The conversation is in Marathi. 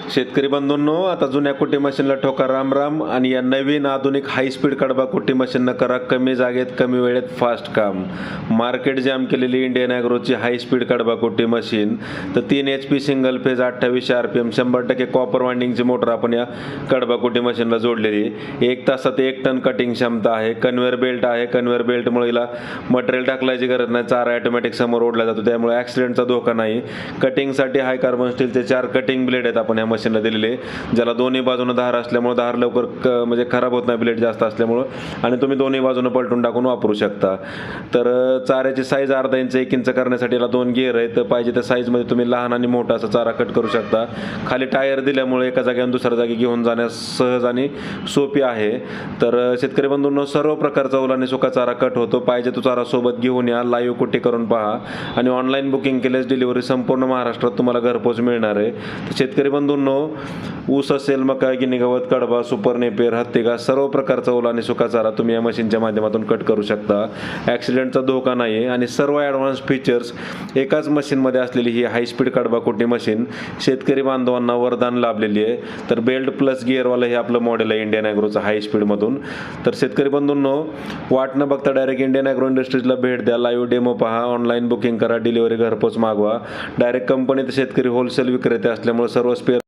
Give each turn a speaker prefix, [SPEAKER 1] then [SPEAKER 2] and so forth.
[SPEAKER 1] शेतकरी बंधूंनो, आता जुन्या कुट्टी मशीनला ठोका राम राम आणि या नवीन आधुनिक हाय स्पीड कडबा कुट्टी मशीननं करा कमी जागेत कमी वेळेत फास्ट काम. मार्केट जॅम केलेली इंडियन ॲग्रोची हाय स्पीड कडबा कुट्टी मशीन. तर 3 HP single phase 2800 RPM 100% copper वाइंडिंगची मोटर आपण या कडबा कुट्टी मशीनला जोडलेली. 1 तासात 1 टन कटिंग क्षमता आहे. कन्व्हेअर बेल्ट आहे. कन्व्हेअर बेल्टमुळे हिला मटेरियल टाकल्याची गरज नाही. चारा ऑटोमॅटिक समोर ओढला जातो, त्यामुळे ॲक्सिडेंटचा धोका नाही. कटिंगसाठी हाय कार्बन स्टीलचे 4 कटिंग ब्लेड आहेत आपण या मशीनला दिलेले, ज्याला दोन्ही बाजूनं धार असल्यामुळे धार लवकर म्हणजे खराब होत नाही ब्लेड जास्त असल्यामुळं, आणि तुम्ही दोन्ही बाजूनं पलटून टाकून वापरू शकता. तर चाऱ्याची साईज अर्धा इंच 1 इंच करण्यासाठी याला 2 गिअर आहेत. पाहिजे त्या साईजमध्ये तुम्ही लहान आणि मोठा असा चारा कट करू शकता. खाली टायर दिल्यामुळे एका जागेवरून दुसऱ्या जागी घेऊन जाण्यास सहज आणि सोपी आहे. तर शेतकरी बंधूंनो, सर्व प्रकारचा ओला आणि सुका चारा कट होतो. पाहिजे तो चारा सोबत घेऊन या, लाईव्ह कुट्टी करून पहा आणि ऑनलाईन बुकिंग केल्यास डिलिव्हरी संपूर्ण महाराष्ट्रात तुम्हाला घरपोच मिळणार आहे. तर शेतकरी बंधूंनो, ऊस असेल, मका, गिनी गवत, कडबा, सुपर नेपेर, हत्तीघास सर्व प्रकारचा ओला आणि सुका चारा तुम्ही या मशीनच्या माध्यमातून कट करू शकता. ॲक्सिडेंटचा धोका नाही आहे आणि सर्व ॲडव्हान्स फीचर्स एकाच मशीनमध्ये असलेली ही हाय स्पीड कडबा कुट्टी मशीन शेतकरी बांधवांना वरदान लाभलेली आहे. तर बेल्ट प्लस गिअरवालं हे आपलं मॉडेल आहे इंडियन ॲग्रोचं हाय स्पीडमधून. तर शेतकरी बंधूंनो, वाट न बघता डायरेक्ट इंडियन ॲग्रो इंडस्ट्रीजला भेट द्या, लाईव्ह डेमो पहा, ऑनलाईन बुकिंग करा, डिलिव्हरी घरपोच मागवा. डायरेक्ट कंपनीत शेतकरी होलसेल विक्रेते असल्यामुळे सर्व स्पेअर